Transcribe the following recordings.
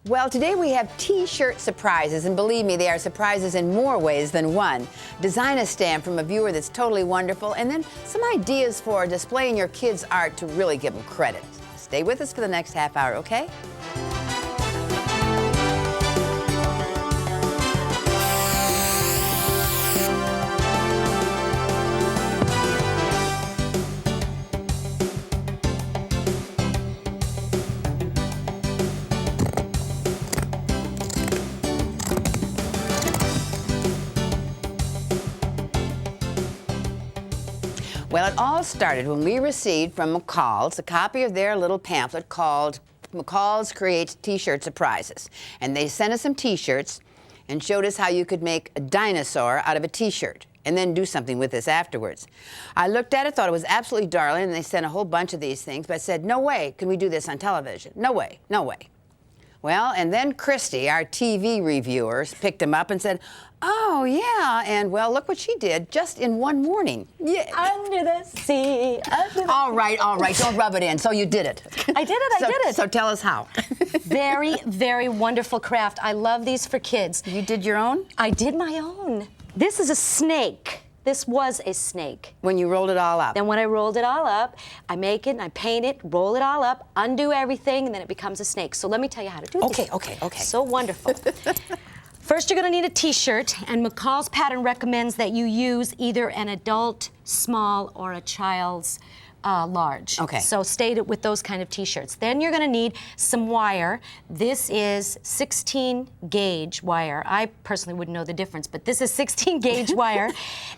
Well, today we have T-shirt surprises, and believe me, they are surprises in more ways than one. Design a stamp from a viewer that's totally wonderful, and then some ideas for displaying your kids' art to really give them credit. Stay with us for the next half hour, okay? Well, it all started when we received from McCall's a copy of their little pamphlet called McCall's Creates T-Shirt Surprises. And they sent us some T-shirts and showed us how you could make a dinosaur out of a T-shirt and then do something with this afterwards. I looked at it, thought it was absolutely darling, and they sent a whole bunch of these things, but I said, no way can we do this on television. No way, no way. Well, and then Christy, our TV reviewer, picked them up and said, oh, yeah, and well, look what she did just in one morning. Yeah. Under the sea. All right, don't rub it in. So you did it. I did it. So tell us how. Very, very wonderful craft. I love these for kids. You did your own? I did my own. This is a snake. This was a snake. When you rolled it all up? Then when I rolled it all up, I make it and I paint it, roll it all up, undo everything, and then it becomes a snake. So let me tell you how to do this. Okay. So wonderful. First, you're going to need a T-shirt, and McCall's pattern recommends that you use either an adult small or a child's large. Okay. So stay with those kind of T-shirts. Then you're going to need some wire. This is 16 gauge wire. I personally wouldn't know the difference, but this is 16 gauge wire,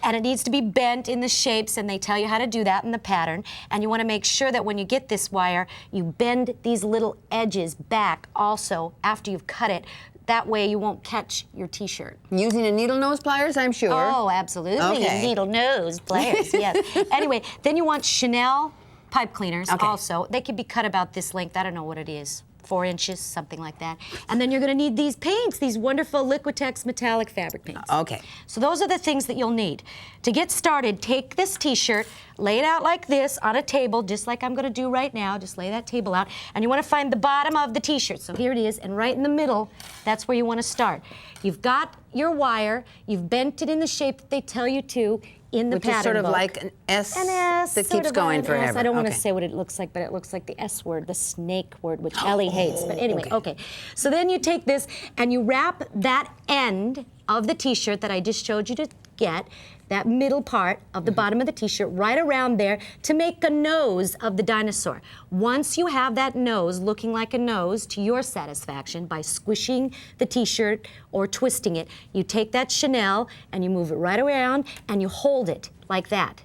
and it needs to be bent in the shapes, and they tell you how to do that in the pattern. And you want to make sure that when you get this wire, you bend these little edges back also after you've cut it. That way you won't catch your T-shirt. Using a needle nose pliers, I'm sure. Oh, absolutely. Okay. Needle nose pliers, yes. Anyway, then you want Chanel pipe cleaners also. They could be cut about this length. I don't know what it is. 4 inches, something like that. And then you're going to need these paints, these wonderful Liquitex metallic fabric paints. Okay. So those are the things that you'll need. To get started, take this T-shirt, lay it out like this on a table, just like I'm going to do right now. Just lay that table out. And you want to find the bottom of the T-shirt. So here it is, and right in the middle, that's where you want to start. You've got your wire. You've bent it in the shape that they tell you to in the pattern book. Which is sort of like an S that keeps going forever. I don't want to say what it looks like, but it looks like the S word, the snake word, which Ellie hates. But anyway, okay. So then you take this and you wrap that end of the T-shirt that I just showed you to get, that middle part of the bottom of the T-shirt right around there to make a nose of the dinosaur. Once you have that nose looking like a nose to your satisfaction by squishing the T-shirt or twisting it, you take that Chanel and you move it right around and you hold it like that.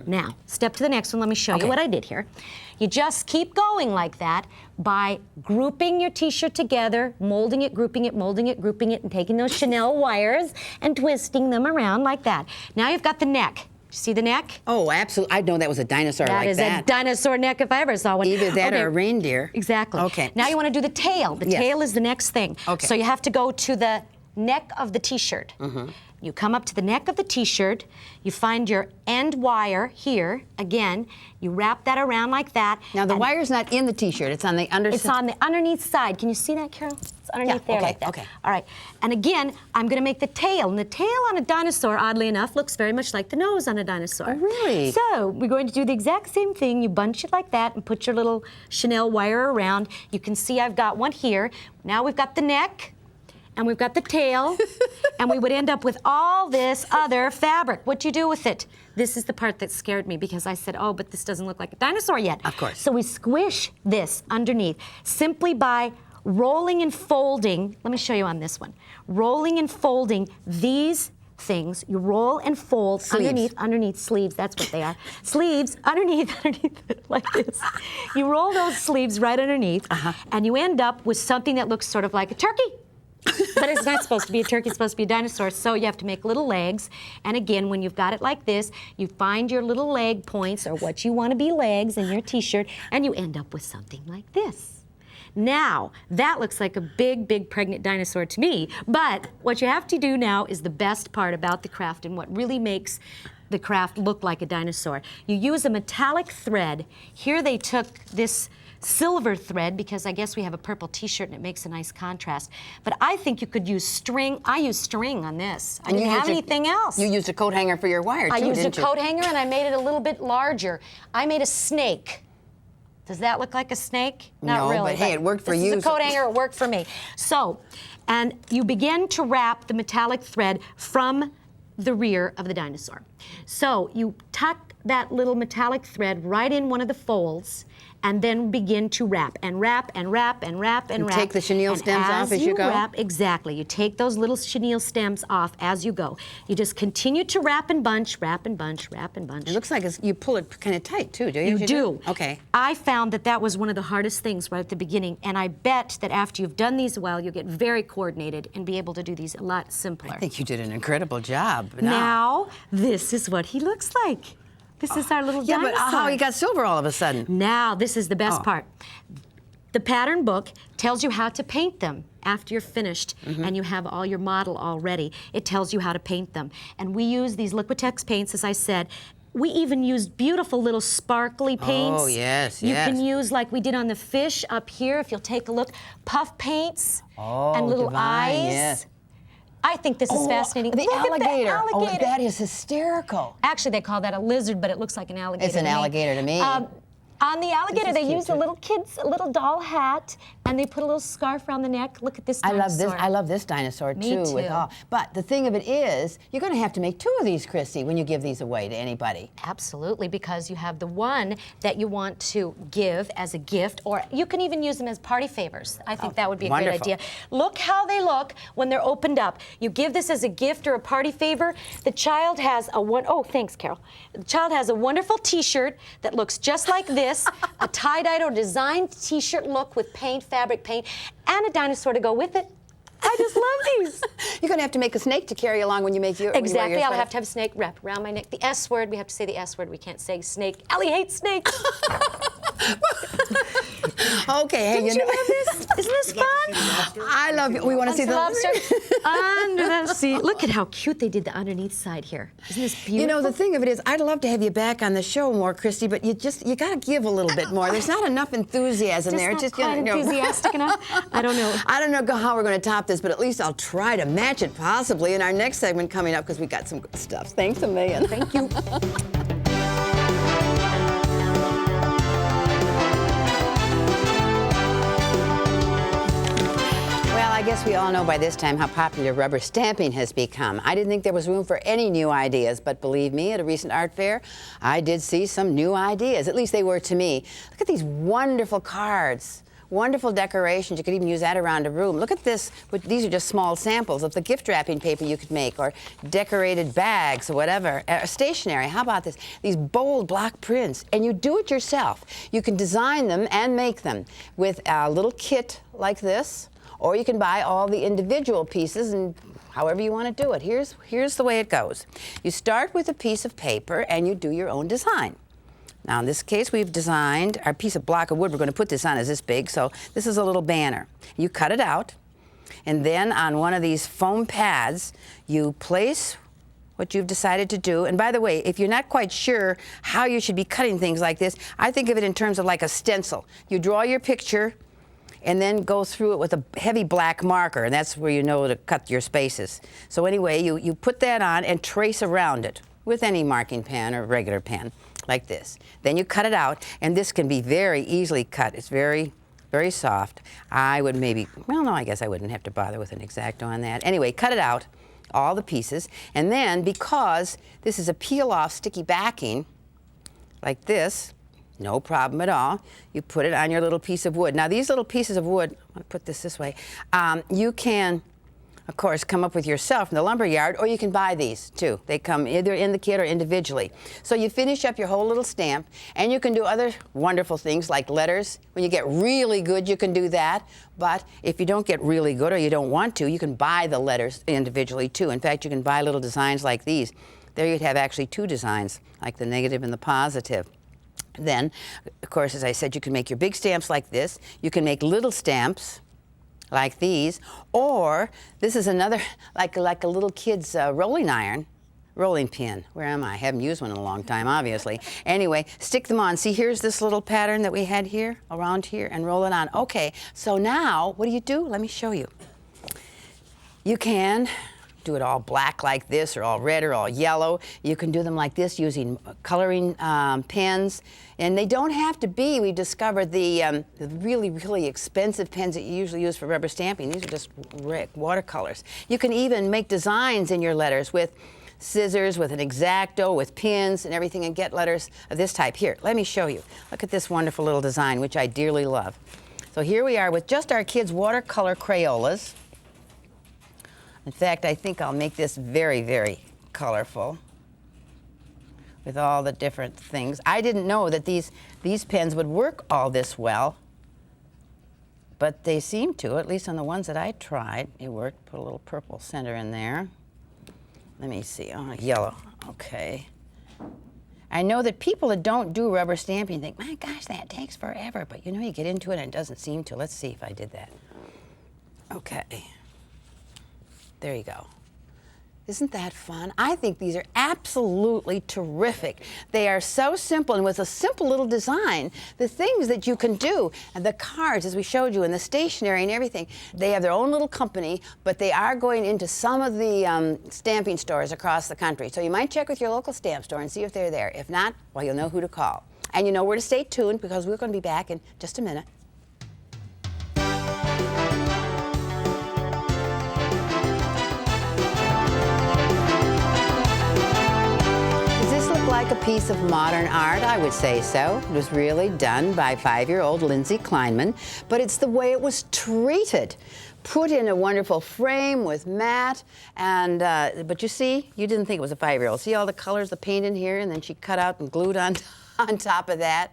Now, step to the next one. Let me show you what I did here. You just keep going like that by grouping your T-shirt together, molding it, grouping it, molding it, grouping it, and taking those Chanel wires and twisting them around like that. Now you've got the neck. See the neck? Oh, absolutely. I know that was a dinosaur like that. That is a dinosaur neck if I ever saw one. Either that or a reindeer. Exactly. Okay. Now you want to do the tail. The tail is the next thing. Okay. So you have to go to the neck of the T-shirt. You come up to the neck of the T-shirt, you find your end wire here, again, you wrap that around like that. Now the wire's not in the T-shirt, it's on the underside. It's on the underneath side. Can you see that, Carol? It's underneath there like that. Okay. All right. And again, I'm going to make the tail. And the tail on a dinosaur, oddly enough, looks very much like the nose on a dinosaur. Oh, really? So we're going to do the exact same thing. You bunch it like that and put your little Chanel wire around. You can see I've got one here. Now we've got the neck. And we've got the tail, and we would end up with all this other fabric. What do you do with it? This is the part that scared me because I said, oh, but this doesn't look like a dinosaur yet. Of course. So we squish this underneath simply by rolling and folding. Let me show you on this one. Rolling and folding these things. You roll and fold underneath sleeves. That's what they are. Sleeves underneath like this. You roll those sleeves right underneath, and you end up with something that looks sort of like a turkey. But it's not supposed to be a turkey, it's supposed to be a dinosaur, so you have to make little legs. And again, when you've got it like this, you find your little leg points, or what you want to be legs in your T-shirt, and you end up with something like this. Now, that looks like a big, big pregnant dinosaur to me, but what you have to do now is the best part about the craft and what really makes the craft look like a dinosaur. You use a metallic thread. Here they took this silver thread because I guess we have a purple t-shirt and it makes a nice contrast. But I think you could use string. I used string on this. I didn't have anything else. You used a coat hanger for your wire, too, didn't you? I used a coat hanger and I made it a little bit larger. I made a snake. Does that look like a snake? Not really. But hey, it worked for you. This is a coat hanger, it worked for me. So, and you begin to wrap the metallic thread from the rear of the dinosaur. So you tuck that little metallic thread right in one of the folds and then begin to wrap and wrap and wrap and wrap and wrap. Take the chenille stems off as you go? Wrap, exactly. You take those little chenille stems off as you go. You just continue to wrap and bunch, wrap and bunch, wrap and bunch. It looks like you pull it kind of tight, too, do you? You do. Okay. I found that was one of the hardest things right at the beginning, and I bet that after you've done these well, you'll get very coordinated and be able to do these a lot simpler. I think you did an incredible job. Now, this is what he looks like. This is our little dinosaur. Yeah, but how he got silver all of a sudden? Now, this is the best part. The pattern book tells you how to paint them after you're finished and you have all your model all ready. It tells you how to paint them. And we use these Liquitex paints, as I said. We even used beautiful little sparkly paints. Oh, yes, You yes. can use, like we did on the fish up here, if you'll take a look, puff paints and little divine, eyes. yes. I think this is fascinating. The Look alligator. At the alligator. Oh, that is hysterical. Actually, they call that a lizard, but it looks like an alligator. It's an alligator to me. On the alligator, they cute, use too. a little doll hat, and they put a little scarf around the neck. Look at this dinosaur. I love this dinosaur, Me too. With too. all. But the thing of it is, you're going to have to make 2 of these, Christy, when you give these away to anybody. Absolutely, because you have the one that you want to give as a gift, or you can even use them as party favors. I think that would be a great idea. Look how they look when they're opened up. You give this as a gift or a party favor. The child has oh, thanks, Carol. The child has a wonderful T-shirt that looks just like this, a tie-dyed or designed T-shirt look with fabric paint, and a dinosaur to go with it. I just love these. You're going to have to make a snake to carry along when you make your Exactly. your I'll have to have a snake wrap around my neck. The S word. We have to say the S word. We can't say snake. Ellie hates snakes. Okay, hey, Didn't you love this? Isn't this fun? I love it. We want to see the lobster under the sea. Look at how cute they did the underneath side here. Isn't this beautiful? You know, the thing of it is, I'd love to have you back on the show more, Christy, but you got to give a little bit more. There's not enough enthusiasm there. Not quite enthusiastic enough. I don't know. I don't know how we're going to top this, but at least I'll try to match it possibly in our next segment coming up because we got some good stuff. Thanks a million. Thank you. I guess we all know by this time how popular rubber stamping has become. I didn't think there was room for any new ideas, but believe me, at a recent art fair, I did see some new ideas. At least they were to me. Look at these wonderful cards. Wonderful decorations. You could even use that around a room. Look at this. These are just small samples of the gift wrapping paper you could make, or decorated bags, or whatever. Stationery. How about this? These bold block prints. And you do it yourself. You can design them and make them with a little kit like this, or you can buy all the individual pieces and however you want to do it. Here's the way it goes. You start with a piece of paper and you do your own design. Now, in this case, we've designed our piece of block of wood. We're going to put this on as this big, so this is a little banner. You cut it out, and then on one of these foam pads, you place what you've decided to do. And by the way, if you're not quite sure how you should be cutting things like this, I think of it in terms of like a stencil. You draw your picture, and then go through it with a heavy black marker, and that's where you know to cut your spaces. So anyway, you put that on and trace around it with any marking pen or regular pen, like this. Then you cut it out, and this can be very easily cut. It's very, very soft. I would maybe, well, no, I guess I wouldn't have to bother with an X-Acto on that. Anyway, cut it out, all the pieces, and then because this is a peel-off sticky backing, like this, no problem at all. You put it on your little piece of wood. Now, these little pieces of wood, I'm going to put this way, you can, of course, come up with yourself in the lumber yard, or you can buy these, too. They come either in the kit or individually. So you finish up your whole little stamp, and you can do other wonderful things like letters. When you get really good, you can do that. But if you don't get really good or you don't want to, you can buy the letters individually, too. In fact, you can buy little designs like these. There you'd have actually 2 designs, like the negative and the positive. Then, of course, as I said, you can make your big stamps like this. You can make little stamps like these, or this is another, like a little kid's rolling iron. rolling pin. Where am I? I haven't used one in a long time, obviously. Anyway, stick them on. See, here's this little pattern that we had here, around here, and roll it on. Okay, so now, what do? Let me show you. You can do it all black like this, or all red, or all yellow. You can do them like this using coloring pens. And they don't have to be, we discovered, the really, really expensive pens that you usually use for rubber stamping. These are just watercolors. You can even make designs in your letters with scissors, with an X-Acto, with pins and everything, and get letters of this type. Here, let me show you. Look at this wonderful little design, which I dearly love. So here we are with just our kids' watercolor Crayolas. In fact, I think I'll make this very, very colorful with all the different things. I didn't know that these pens would work all this well, but they seem to, at least on the ones that I tried. It worked. Put a little purple center in there. Let me see. Oh, yellow. Okay. I know that people that don't do rubber stamping think, my gosh, that takes forever. But you know, you get into it and it doesn't seem to. Let's see if I did that. Okay. There you go. Isn't that fun? I think these are absolutely terrific. They are so simple, and with a simple little design, the things that you can do, and the cards, as we showed you, and the stationery and everything, they have their own little company, but they are going into some of the stamping stores across the country. So you might check with your local stamp store and see if they're there. If not, well, you'll know who to call. And you know where to stay tuned, because we're going to be back in just a minute. Like a piece of modern art? I would say so. It was really done by 5-year-old Lindsay Kleinman, but it's the way it was treated. Put in a wonderful frame with mat, and but you see, you didn't think it was a 5-year-old. See all the colors, the paint in here, and then she cut out and glued on top of that.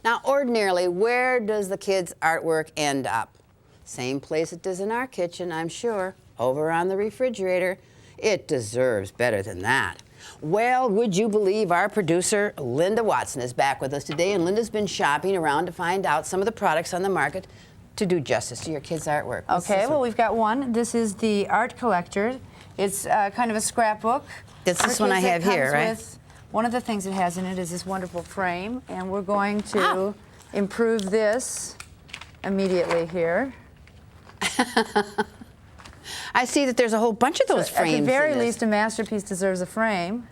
Now, ordinarily, where does the kids' artwork end up? Same place it does in our kitchen, I'm sure, over on the refrigerator. It deserves better than that. Well, would you believe our producer, Linda Watson, is back with us today, and Linda's been shopping around to find out some of the products on the market to do justice to your kids' artwork. Okay, well, we've got one. This is the Art Collector. It's kind of a scrapbook. That's this one I have here, right? One of the things it has in it is this wonderful frame, and we're going to improve this immediately here. I see that there's a whole bunch of those frames. At the very least, a masterpiece deserves a frame.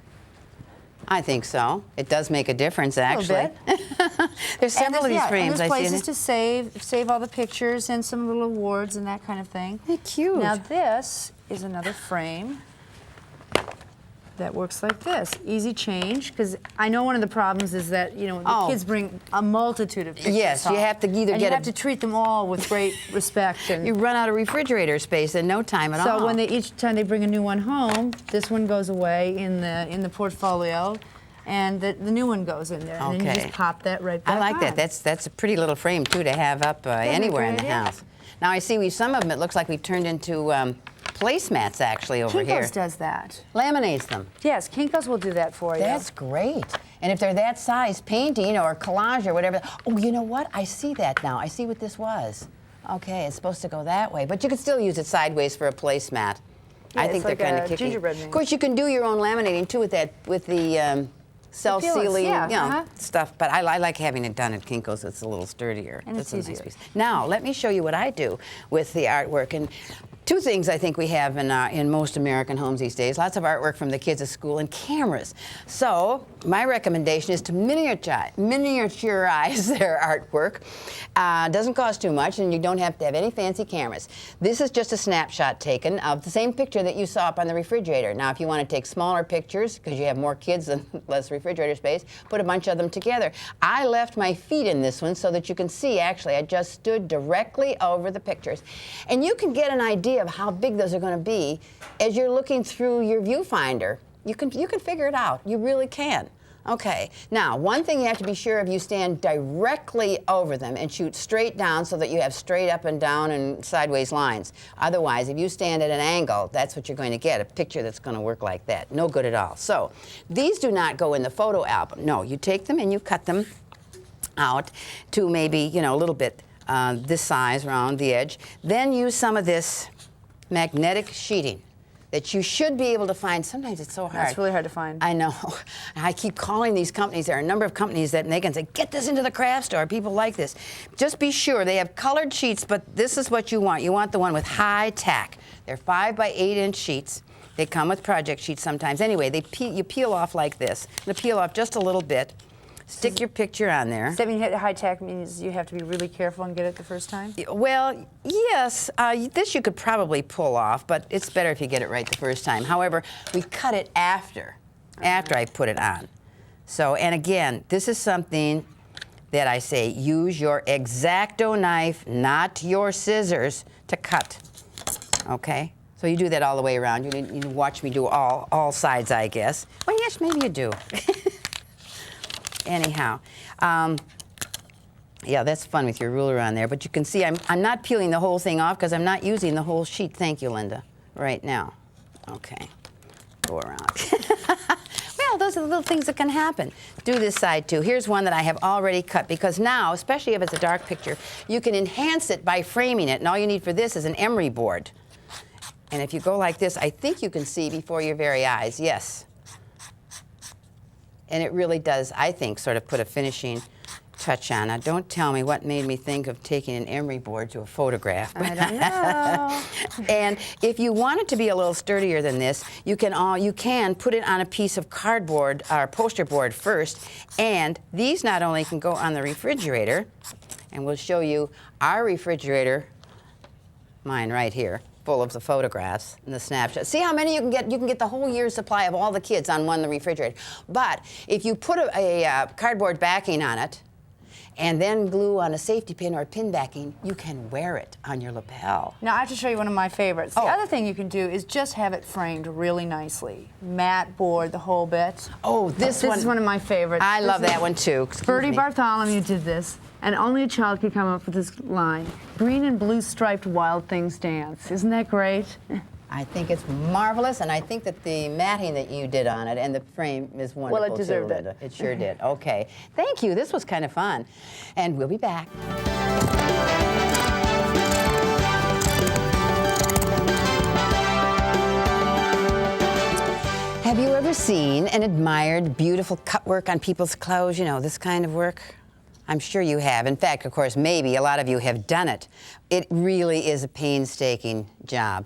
I think so. It does make a difference, actually. A little bit. There's several of these frames. And there's places to save all the pictures and some little awards and that kind of thing. They're cute. Now this is another frame that works like this. Easy change, because I know one of the problems is that, you know, the kids bring a multitude of pictures. Yes, home, you have to either and get you have to treat them all with great respect. And you run out of refrigerator space in no time at all. So when each time they bring a new one home, this one goes away in the portfolio, and the new one goes in there. And then you just pop that right back I like on. that. That's a pretty little frame, too, to have up anywhere in the house. Now, I see some of them, it looks like we've turned into placemats, actually, over here. Kinko's does that. Laminates them. Yes, Kinko's will do that for you. That's great. And if they're that size, painting or collage or whatever. Oh, you know what? I see that now. I see what this was. Okay, it's supposed to go that way. But you can still use it sideways for a placemat. Yeah, I think they're like kind of a kicky. gingerbread man. Of course, you can do your own laminating, too, with the self-sealing, stuff. But I like having it done at Kinko's. It's a little sturdier. And it's easier. Nice piece. Now, let me show you what I do with the artwork. And two things I think we have in most American homes these days. Lots of artwork from the kids at school and cameras. So my recommendation is to miniaturize their artwork. Doesn't cost too much, and you don't have to have any fancy cameras. This is just a snapshot taken of the same picture that you saw up on the refrigerator. Now, if you want to take smaller pictures, because you have more kids and less refrigerator space, put a bunch of them together. I left my feet in this one so that you can see, actually, I just stood directly over the pictures. And you can get an idea of how big those are going to be as you're looking through your viewfinder. You can figure it out. You really can. Okay. Now, one thing you have to be sure of, you stand directly over them and shoot straight down so that you have straight up and down and sideways lines. Otherwise, if you stand at an angle, that's what you're going to get, a picture that's going to work like that. No good at all. So, these do not go in the photo album. No, you take them and you cut them out to maybe, you know, a little bit this size around the edge. Then use some of this magnetic sheeting. that you should be able to find. Sometimes it's so hard. It's really hard to find. I know. I keep calling these companies. There are a number of companies that they can say, get this into the craft store. People like this. Just be sure. They have colored sheets, but this is what you want. You want the one with high tack. They're 5 by 8 inch sheets. They come with project sheets sometimes. Anyway, you peel off like this. You peel off just a little bit. Stick your picture on there. Does that mean high tack means you have to be really careful and get it the first time? Well, yes. This you could probably pull off, but it's better if you get it right the first time. However, we cut it after I put it on. So, and again, this is something that I say, use your X-Acto knife, not your scissors, to cut. Okay? So you do that all the way around. You watch me do all sides, I guess. Well, yes, maybe you do. Anyhow, yeah, that's fun with your ruler on there. But you can see I'm not peeling the whole thing off because I'm not using the whole sheet. Thank you, Linda. Right now. Okay. Go around. Well, those are the little things that can happen. Do this side too. Here's one that I have already cut because now, especially if it's a dark picture, you can enhance it by framing it. And all you need for this is an emery board. And if you go like this, I think you can see before your very eyes. Yes. And it really does, I think, sort of put a finishing touch on. Now, don't tell me what made me think of taking an emery board to a photograph. I don't know. And if you want it to be a little sturdier than this, you can put it on a piece of cardboard or poster board first. And these not only can go on the refrigerator, and we'll show you our refrigerator, mine right here, full of the photographs and the snapshots. See how many you can get? You can get the whole year's supply of all the kids on one refrigerator. But if you put a cardboard backing on it and then glue on a safety pin or a pin backing, you can wear it on your lapel. Now I have to show you one of my favorites. The other thing you can do is just have it framed really nicely. Matte board, the whole bit. Oh, this is one of my favorites. I love that one too. Bertie Bartholomew did this. And only a child could come up with this line. Green and blue striped wild things dance. Isn't that great? I think it's marvelous, and I think that the matting that you did on it and the frame is wonderful. Well, it deserved too, Linda. it. It sure did. Okay. Thank you. This was kind of fun. And we'll be back. Have you ever seen and admired beautiful cut work on people's clothes? You know, this kind of work? I'm sure you have. In fact, of course, maybe a lot of you have done it. It really is a painstaking job.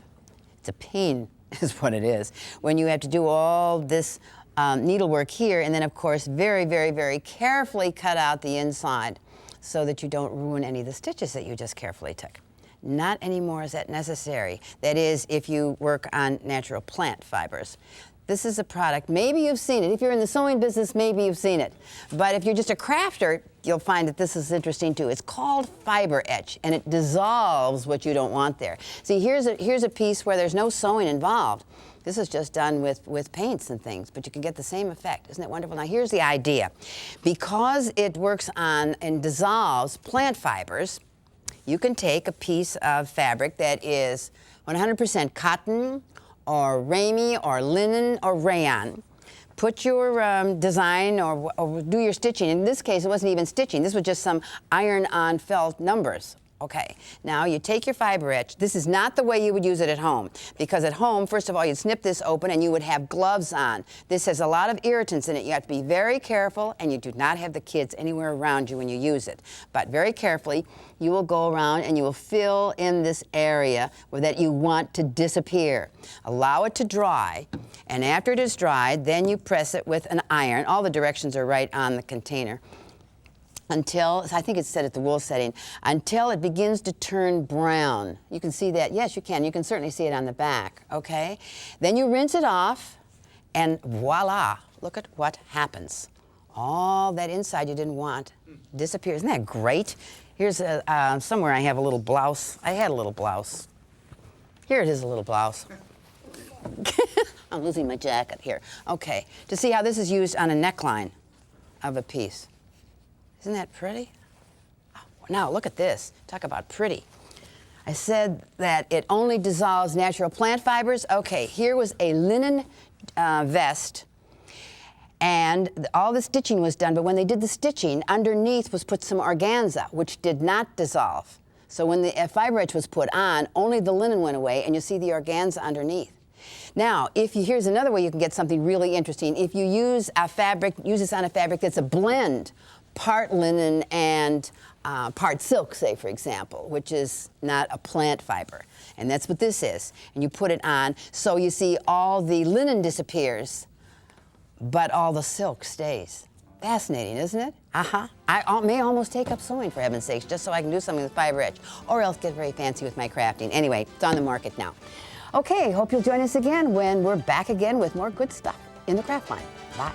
It's a pain is what it is. When you have to do all this needlework here and then, of course, very, very, very carefully cut out the inside so that you don't ruin any of the stitches that you just carefully took. Not anymore is that necessary. That is, if you work on natural plant fibers. This is a product, maybe you've seen it. If you're in the sewing business, maybe you've seen it. But if you're just a crafter, you'll find that this is interesting too. It's called Fiberetch, and it dissolves what you don't want there. See, here's a piece where there's no sewing involved. This is just done with paints and things, but you can get the same effect. Isn't it wonderful? Now, here's the idea. Because it works on and dissolves plant fibers, you can take a piece of fabric that is 100% cotton, or ramie, or linen, or rayon. Put your design or do your stitching. In this case, it wasn't even stitching. This was just some iron-on felt numbers. Okay, now you take your Fiberetch. This is not the way you would use it at home, because at home, first of all, you'd snip this open and you would have gloves on. This has a lot of irritants in it. You have to be very careful, and you do not have the kids anywhere around you when you use it. But very carefully, you will go around and you will fill in this area that you want to disappear. Allow it to dry, and after it is dried, then you press it with an iron. All the directions are right on the container. Until, I think it's set at the wool setting, until it begins to turn brown. You can see that. Yes, you can. You can certainly see it on the back, okay? Then you rinse it off, and voila, look at what happens. All that inside you didn't want disappears. Isn't that great? Here's somewhere I have a little blouse. I had a little blouse. Here it is, a little blouse. I'm losing my jacket here. Okay, to see how this is used on a neckline of a piece. Isn't that pretty? Oh, now look at this. Talk about pretty. I said that it only dissolves natural plant fibers. Okay, here was a linen vest, and all the stitching was done, but when they did the stitching, underneath was put some organza, which did not dissolve. So when the Fiberetch was put on, only the linen went away, and you see the organza underneath. Now, here's another way you can get something really interesting. If you use a fabric, use this on a fabric that's a blend, part linen and part silk, say, for example, which is not a plant fiber. And that's what this is. And you put it on, so you see all the linen disappears, but all the silk stays. Fascinating, isn't it? I may almost take up sewing, for heaven's sakes, just so I can do something with Fiberetch, or else get very fancy with my crafting. Anyway, it's on the market now. Okay, hope you'll join us again when we're back again with more good stuff in the craft line. Bye.